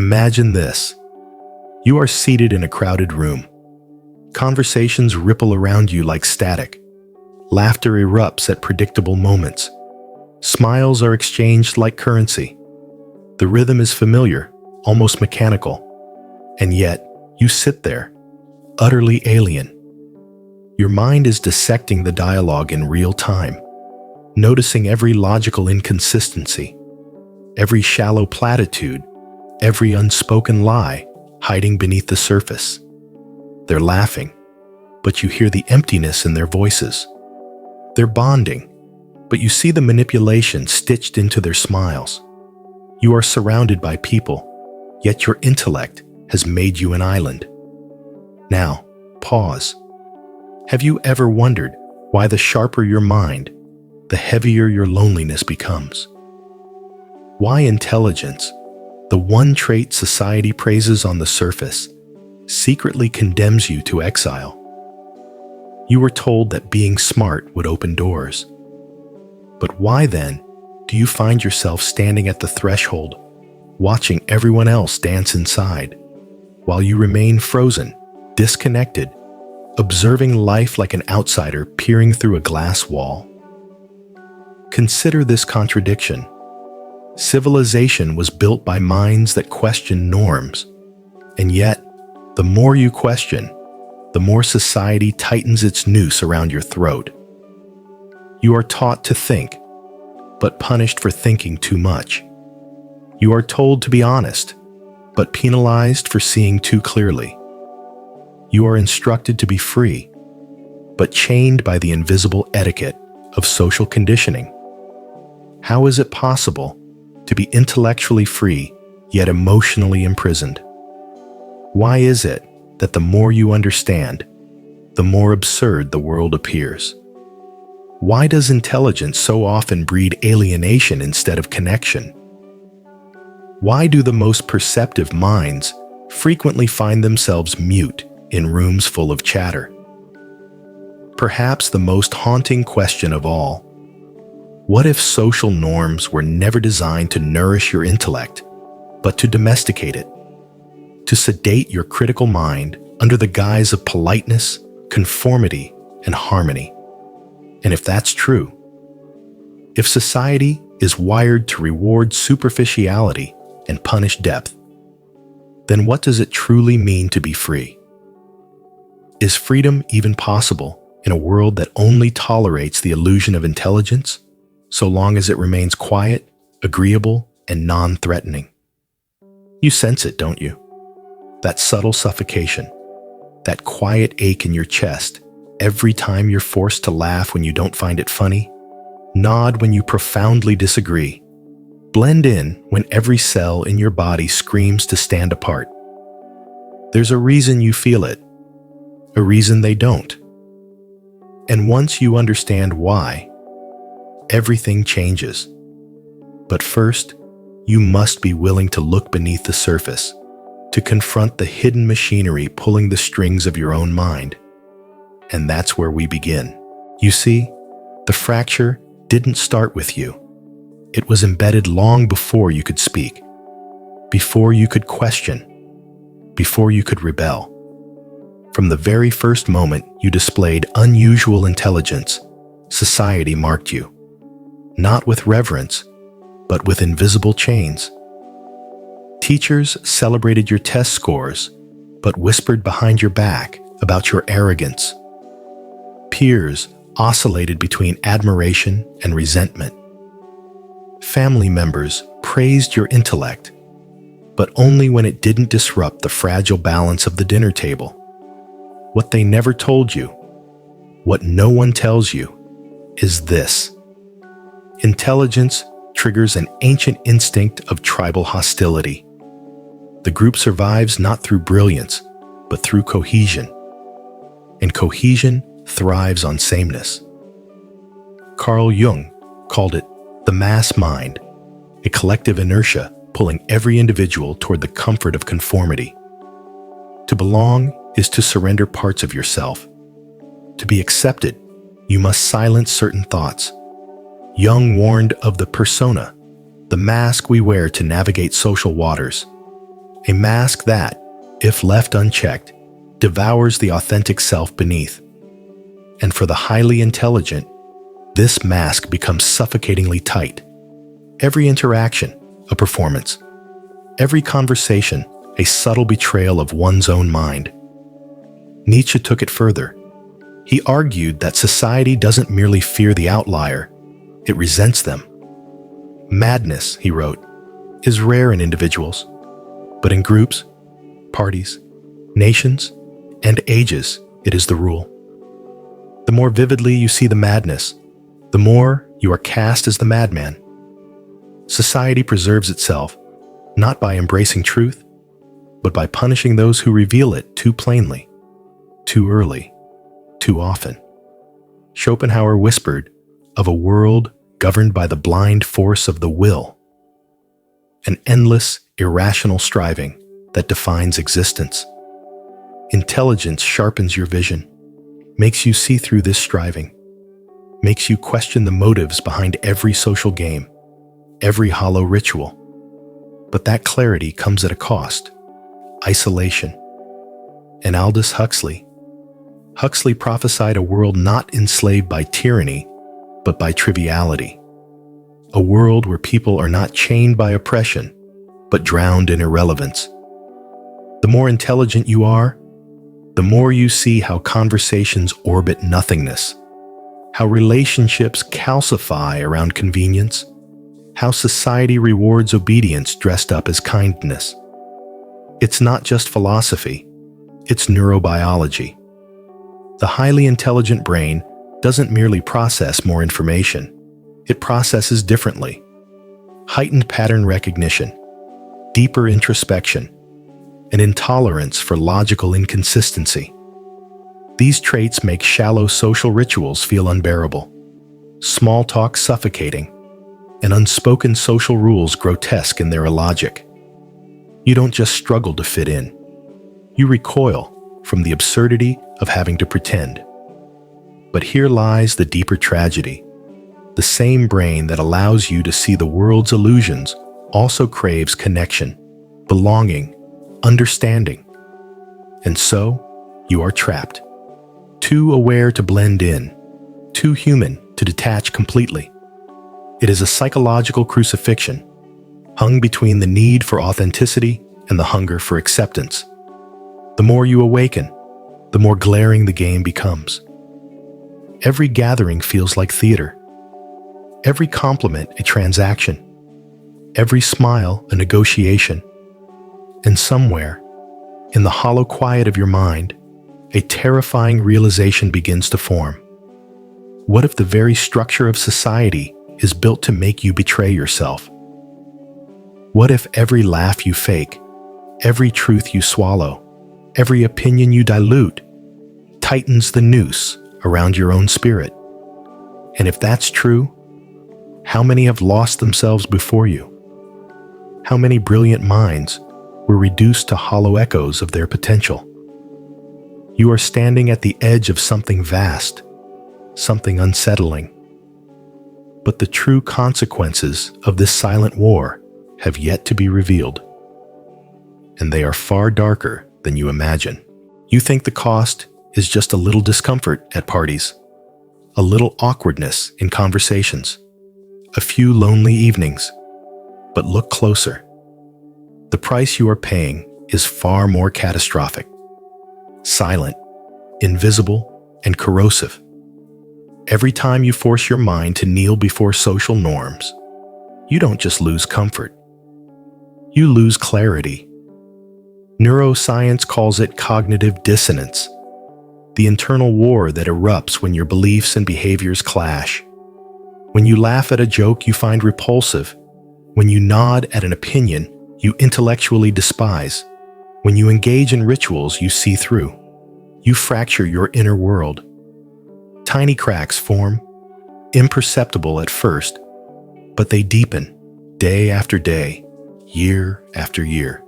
Imagine this. You are seated in a crowded room. Conversations ripple around you like static. Laughter erupts at predictable moments. Smiles are exchanged like currency. The rhythm is familiar, almost mechanical. And yet, you sit there, utterly alien. Your mind is dissecting the dialogue in real time, noticing every logical inconsistency, every shallow platitude, every unspoken lie hiding beneath the surface. They're laughing, but you hear the emptiness in their voices. They're bonding, but you see the manipulation stitched into their smiles. You are surrounded by people, yet your intellect has made you an island. Now, pause. Have you ever wondered why the sharper your mind, the heavier your loneliness becomes? Why intelligence, the one trait society praises on the surface, secretly condemns you to exile? You were told that being smart would open doors. But why then do you find yourself standing at the threshold, watching everyone else dance inside, while you remain frozen, disconnected, observing life like an outsider peering through a glass wall? Consider this contradiction. Civilization was built by minds that question norms, and yet, the more you question, the more society tightens its noose around your throat. You are taught to think, but punished for thinking too much. You are told to be honest, but penalized for seeing too clearly. You are instructed to be free, but chained by the invisible etiquette of social conditioning. How is it possible to be intellectually free, yet emotionally imprisoned? Why is it that the more you understand, the more absurd the world appears? Why does intelligence so often breed alienation instead of connection? Why do the most perceptive minds frequently find themselves mute in rooms full of chatter? Perhaps the most haunting question of all: what if social norms were never designed to nourish your intellect, but to domesticate it, to sedate your critical mind under the guise of politeness, conformity, and harmony? And if that's true, if society is wired to reward superficiality and punish depth, then what does it truly mean to be free? Is freedom even possible in a world that only tolerates the illusion of intelligence, so long as it remains quiet, agreeable, and non-threatening? You sense it, don't you? That subtle suffocation, that quiet ache in your chest every time you're forced to laugh when you don't find it funny, nod when you profoundly disagree, blend in when every cell in your body screams to stand apart. There's a reason you feel it, a reason they don't. And once you understand why, everything changes. But first, you must be willing to look beneath the surface, to confront the hidden machinery pulling the strings of your own mind. And that's where we begin. You see, the fracture didn't start with you. It was embedded long before you could speak, before you could question, before you could rebel. From the very first moment you displayed unusual intelligence, society marked you, not with reverence, but with invisible chains. Teachers celebrated your test scores, but whispered behind your back about your arrogance. Peers oscillated between admiration and resentment. Family members praised your intellect, but only when it didn't disrupt the fragile balance of the dinner table. What they never told you, what no one tells you, is this: intelligence triggers an ancient instinct of tribal hostility. The group survives not through brilliance, but through cohesion. And cohesion thrives on sameness. Carl Jung called it the mass mind, a collective inertia pulling every individual toward the comfort of conformity. To belong is to surrender parts of yourself. To be accepted, you must silence certain thoughts. Jung warned of the persona, the mask we wear to navigate social waters. a mask that, if left unchecked, devours the authentic self beneath. And for the highly intelligent, this mask becomes suffocatingly tight. Every interaction, a performance. Every conversation, a subtle betrayal of one's own mind. Nietzsche took it further. He argued that society doesn't merely fear the outlier, it resents them. Madness, he wrote, is rare in individuals, but in groups, parties, nations, and ages, it is the rule. The more vividly you see the madness, the more you are cast as the madman. Society preserves itself, not by embracing truth, but by punishing those who reveal it too plainly, too early, too often. Schopenhauer whispered of a world governed by the blind force of the will, an endless, irrational striving that defines existence. Intelligence sharpens your vision, makes you see through this striving, makes you question the motives behind every social game, every hollow ritual. But that clarity comes at a cost: isolation. And Aldous Huxley prophesied a world not enslaved by tyranny, but by triviality. A world where people are not chained by oppression, but drowned in irrelevance. The more intelligent you are, the more you see how conversations orbit nothingness, how relationships calcify around convenience, how society rewards obedience dressed up as kindness. It's not just philosophy, it's neurobiology. The highly intelligent brain doesn't merely process more information, it processes differently. Heightened pattern recognition, deeper introspection, an intolerance for logical inconsistency. These traits make shallow social rituals feel unbearable, small talk suffocating, and unspoken social rules grotesque in their illogic. You don't just struggle to fit in, you recoil from the absurdity of having to pretend. But here lies the deeper tragedy. The same brain that allows you to see the world's illusions also craves connection, belonging, understanding. And so, you are trapped. Too aware to blend in, too human to detach completely. It is a psychological crucifixion, hung between the need for authenticity and the hunger for acceptance. The more you awaken, the more glaring the game becomes. Every gathering feels like theater. Every compliment a transaction. Every smile a negotiation. And somewhere, in the hollow quiet of your mind, a terrifying realization begins to form. What if the very structure of society is built to make you betray yourself? What if every laugh you fake, every truth you swallow, every opinion you dilute, tightens the noose around your own spirit? And if that's true, how many have lost themselves before you? How many brilliant minds were reduced to hollow echoes of their potential? You are standing at the edge of something vast, something unsettling. But the true consequences of this silent war have yet to be revealed. And they are far darker than you imagine. You think the cost is just a little discomfort at parties, a little awkwardness in conversations, a few lonely evenings. But look closer. The price you are paying is far more catastrophic, silent, invisible, and corrosive. Every time you force your mind to kneel before social norms, you don't just lose comfort. You lose clarity. Neuroscience calls it cognitive dissonance, the internal war that erupts when your beliefs and behaviors clash. When you laugh at a joke you find repulsive, when you nod at an opinion you intellectually despise, when you engage in rituals you see through, you fracture your inner world. Tiny cracks form, imperceptible at first, but they deepen day after day, year after year.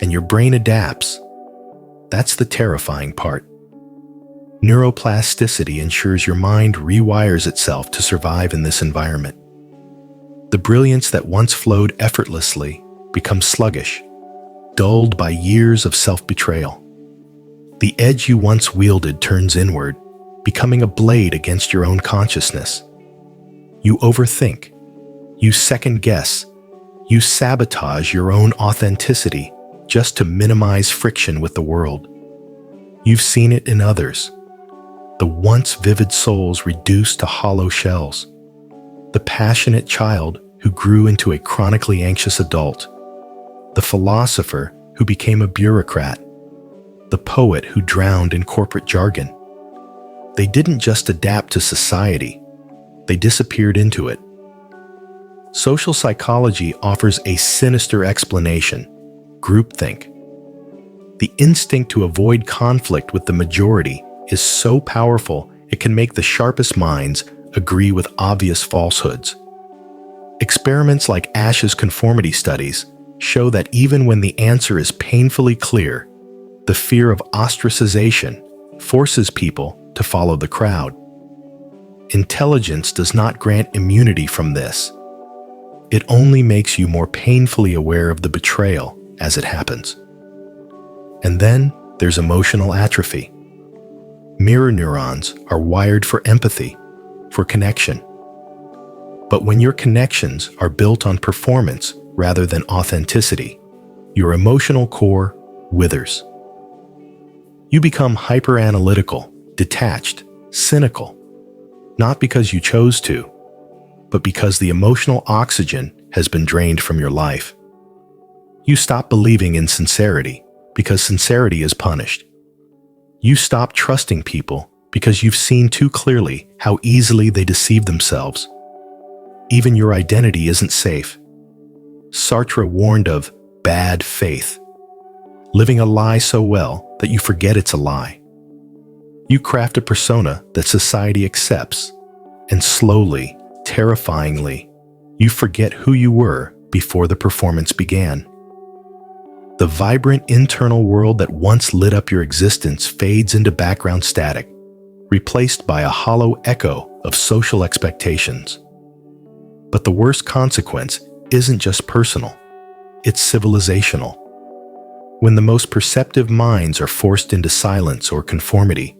And your brain adapts. That's the terrifying part. Neuroplasticity ensures your mind rewires itself to survive in this environment. The brilliance that once flowed effortlessly becomes sluggish, dulled by years of self-betrayal. The edge you once wielded turns inward, becoming a blade against your own consciousness. You overthink, you second-guess, you sabotage your own authenticity just to minimize friction with the world. You've seen it in others. The once vivid souls reduced to hollow shells. The passionate child who grew into a chronically anxious adult. The philosopher who became a bureaucrat. The poet who drowned in corporate jargon. They didn't just adapt to society, they disappeared into it. Social psychology offers a sinister explanation: groupthink. The instinct to avoid conflict with the majority is so powerful it can make the sharpest minds agree with obvious falsehoods. Experiments like Ash's conformity studies show that even when the answer is painfully clear, the fear of ostracization forces people to follow the crowd. Intelligence does not grant immunity from this. It only makes you more painfully aware of the betrayal as it happens. And then there's emotional atrophy. Mirror neurons are wired for empathy, for connection. But when your connections are built on performance rather than authenticity, your emotional core withers. You become hyper-analytical, detached, cynical, not because you chose to, but because the emotional oxygen has been drained from your life. You stop believing in sincerity because sincerity is punished. You stop trusting people because you've seen too clearly how easily they deceive themselves. Even your identity isn't safe. Sartre warned of bad faith, living a lie so well that you forget it's a lie. You craft a persona that society accepts, and slowly, terrifyingly, you forget who you were before the performance began. The vibrant internal world that once lit up your existence fades into background static, replaced by a hollow echo of social expectations. But the worst consequence isn't just personal, it's civilizational. When the most perceptive minds are forced into silence or conformity,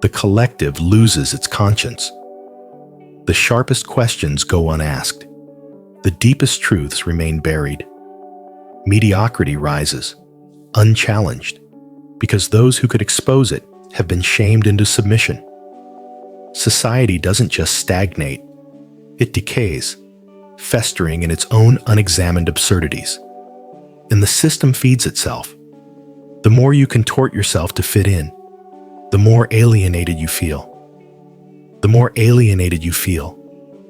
the collective loses its conscience. The sharpest questions go unasked. The deepest truths remain buried. Mediocrity rises, unchallenged, because those who could expose it have been shamed into submission. Society doesn't just stagnate, it decays, festering in its own unexamined absurdities. And the system feeds itself. The more you contort yourself to fit in, the more alienated you feel. The more alienated you feel,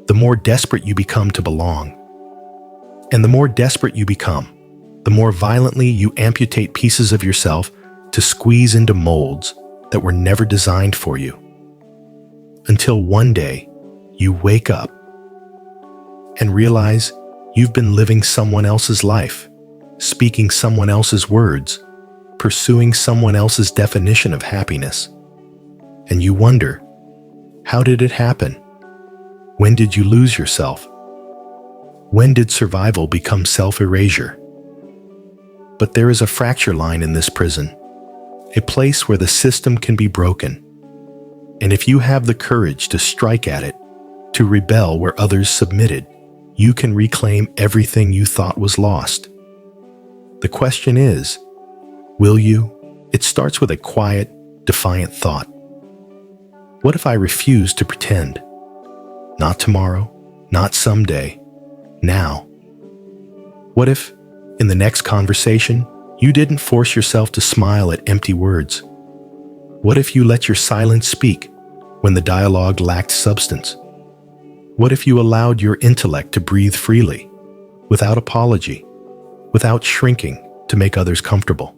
the more desperate you become to belong. And the more desperate you become, the more violently you amputate pieces of yourself to squeeze into molds that were never designed for you. Until one day, you wake up and realize you've been living someone else's life, speaking someone else's words, pursuing someone else's definition of happiness. And you wonder, how did it happen? When did you lose yourself? When did survival become self-erasure? But there is a fracture line in this prison, a place where the system can be broken. And if you have the courage to strike at it, to rebel where others submitted, you can reclaim everything you thought was lost. The question is, will you? It starts with a quiet, defiant thought. What if I refuse to pretend? Not tomorrow, not someday, now. What if, in the next conversation, you didn't force yourself to smile at empty words? What if you let your silence speak when the dialogue lacked substance? What if you allowed your intellect to breathe freely, without apology, without shrinking to make others comfortable?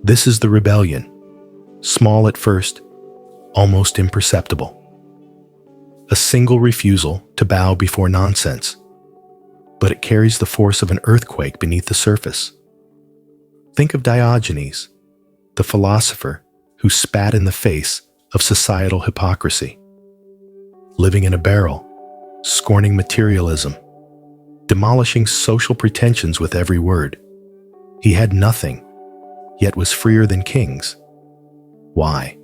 This is the rebellion, small at first, almost imperceptible. A single refusal to bow before nonsense, but it carries the force of an earthquake beneath the surface. Think of Diogenes, the philosopher who spat in the face of societal hypocrisy. Living in a barrel, scorning materialism, demolishing social pretensions with every word. He had nothing, yet was freer than kings. Why?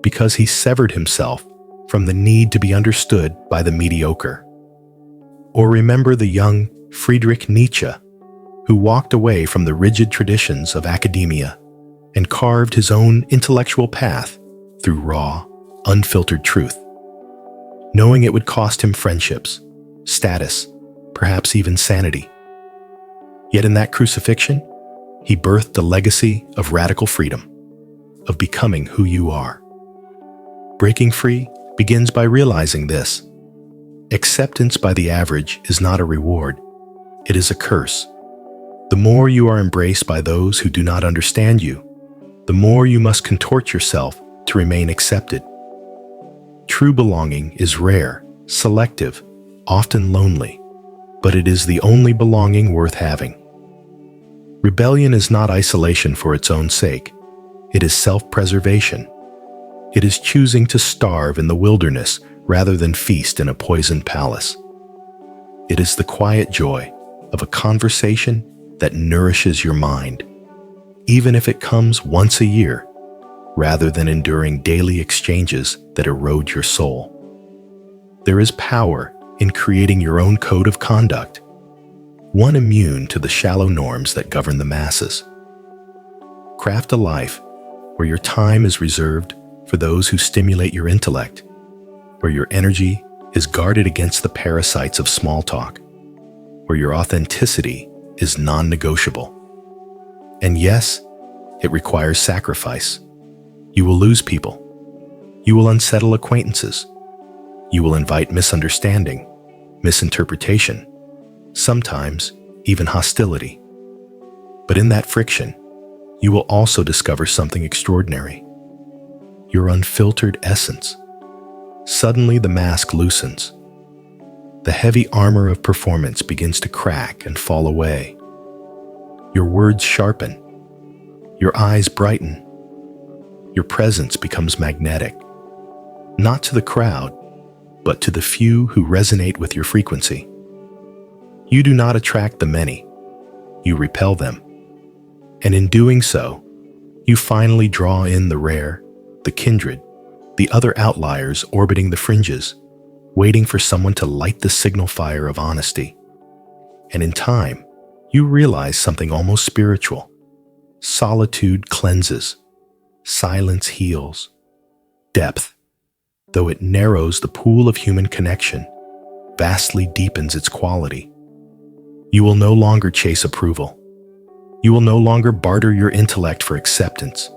Because he severed himself from the need to be understood by the mediocre. Or remember the young Friedrich Nietzsche, who walked away from the rigid traditions of academia and carved his own intellectual path through raw, unfiltered truth, knowing it would cost him friendships, status, perhaps even sanity. Yet in that crucifixion, he birthed a legacy of radical freedom, of becoming who you are. Breaking free begins by realizing this. Acceptance by the average is not a reward, it is a curse. The more you are embraced by those who do not understand you, the more you must contort yourself to remain accepted. True belonging is rare, selective, often lonely, but it is the only belonging worth having. Rebellion is not isolation for its own sake. It is self-preservation. It is choosing to starve in the wilderness rather than feast in a poisoned palace. It is the quiet joy of a conversation that nourishes your mind, even if it comes once a year, rather than enduring daily exchanges that erode your soul. There is power in creating your own code of conduct, one immune to the shallow norms that govern the masses. Craft a life where your time is reserved for those who stimulate your intellect, where your energy is guarded against the parasites of small talk, where your authenticity is non-negotiable. And yes, it requires sacrifice. You will lose people. You will unsettle acquaintances. You will invite misunderstanding, misinterpretation, sometimes even hostility. But in that friction, you will also discover something extraordinary. Your unfiltered essence. Suddenly the mask loosens. The heavy armor of performance begins to crack and fall away. Your words sharpen. Your eyes brighten. Your presence becomes magnetic, not to the crowd, but to the few who resonate with your frequency. You do not attract the many, you repel them. And in doing so, you finally draw in the rare, the kindred, the other outliers orbiting the fringes, waiting for someone to light the signal fire of honesty. And in time, you realize something almost spiritual. Solitude cleanses. Silence heals. Depth, though it narrows the pool of human connection, vastly deepens its quality. You will no longer chase approval. You will no longer barter your intellect for acceptance.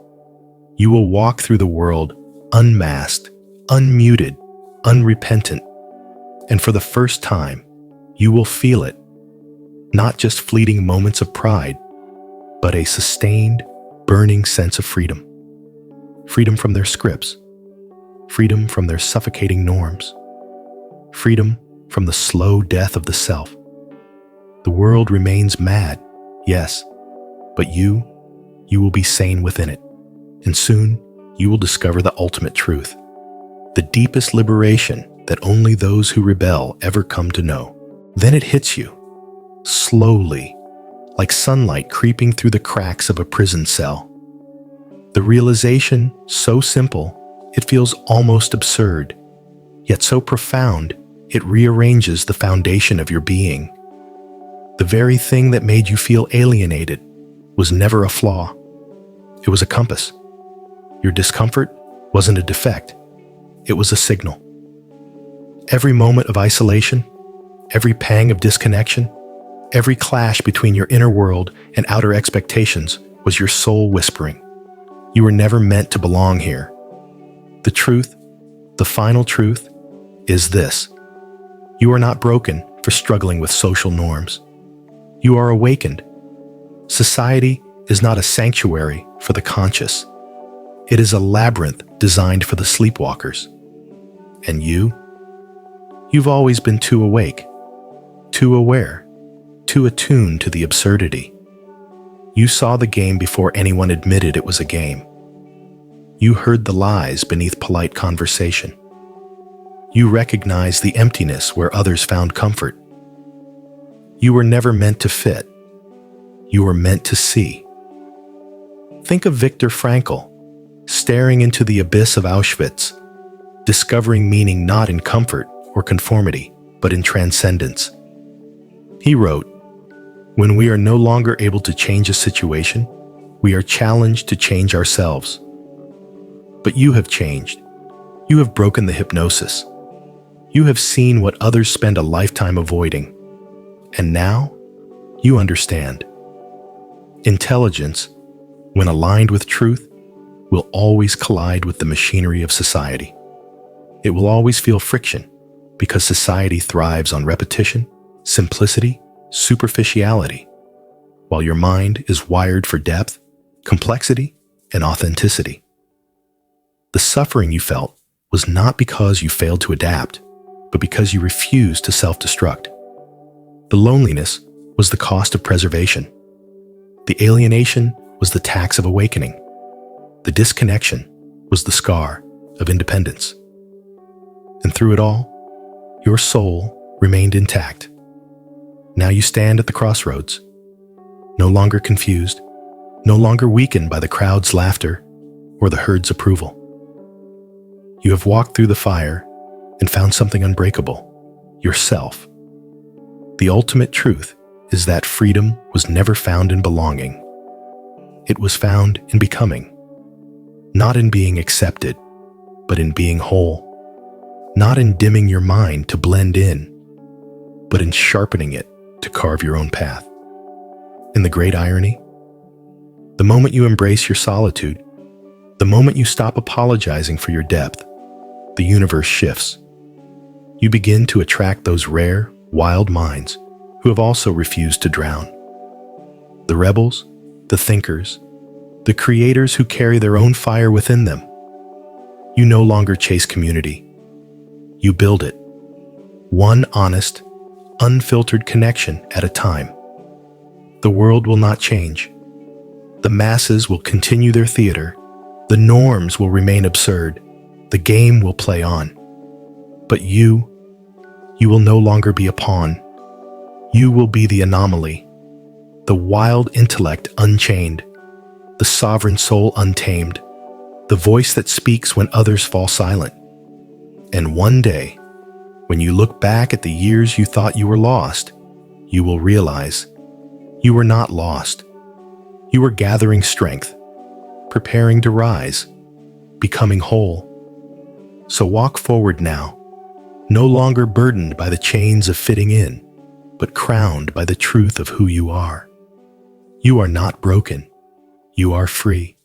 You will walk through the world unmasked, unmuted, unrepentant, and for the first time, you will feel it. Not just fleeting moments of pride, but a sustained, burning sense of freedom. Freedom from their scripts. Freedom from their suffocating norms. Freedom from the slow death of the self. The world remains mad, yes, but you will be sane within it. And soon, you will discover the ultimate truth. The deepest liberation that only those who rebel ever come to know. Then it hits you, slowly, like sunlight creeping through the cracks of a prison cell. The realization, so simple, it feels almost absurd, yet so profound, it rearranges the foundation of your being. The very thing that made you feel alienated was never a flaw. It was a compass. Your discomfort wasn't a defect. It was a signal. Every moment of isolation, every pang of disconnection, every clash between your inner world and outer expectations was your soul whispering, you were never meant to belong here. The truth, the final truth, is this. You are not broken for struggling with social norms. You are awakened. Society is not a sanctuary for the conscious. It is a labyrinth designed for the sleepwalkers. And you've always been too awake, too aware, too attuned to the absurdity. You saw the game before anyone admitted it was a game. You heard the lies beneath polite conversation. You recognized the emptiness where others found comfort. You were never meant to fit. you are meant to see. Think of Viktor Frankl, staring into the abyss of Auschwitz, discovering meaning not in comfort or conformity, but in transcendence. He wrote, "When we are no longer able to change a situation, we are challenged to change ourselves." But you have changed. You have broken the hypnosis. You have seen what others spend a lifetime avoiding. And now, you understand. Intelligence, when aligned with truth, will always collide with the machinery of society. It will always feel friction, because society thrives on repetition, simplicity, superficiality, while your mind is wired for depth, complexity, and authenticity. The suffering you felt was not because you failed to adapt, but because you refused to self-destruct. The loneliness was the cost of preservation. The alienation was the tax of awakening. The disconnection was the scar of independence. And through it all, your soul remained intact. Now you stand at the crossroads, no longer confused, no longer weakened by the crowd's laughter or the herd's approval. You have walked through the fire and found something unbreakable, yourself. The ultimate truth is that freedom was never found in belonging. It was found in becoming. Not in being accepted, but in being whole. Not in dimming your mind to blend in, but in sharpening it to carve your own path. And the great irony? The moment you embrace your solitude, the moment you stop apologizing for your depth, the universe shifts. You begin to attract those rare, wild minds who have also refused to drown. The rebels, the thinkers, the creators who carry their own fire within them. You no longer chase community. You build it. One honest, unfiltered connection at a time. The world will not change. The masses will continue their theater. The norms will remain absurd. The game will play on. But you will no longer be a pawn. You will be the anomaly, the wild intellect unchained, the sovereign soul untamed, the voice that speaks when others fall silent. And one day, when you look back at the years you thought you were lost, you will realize you were not lost. You were gathering strength, preparing to rise, becoming whole. So walk forward now, no longer burdened by the chains of fitting in, but crowned by the truth of who you are. You are not broken. You are free.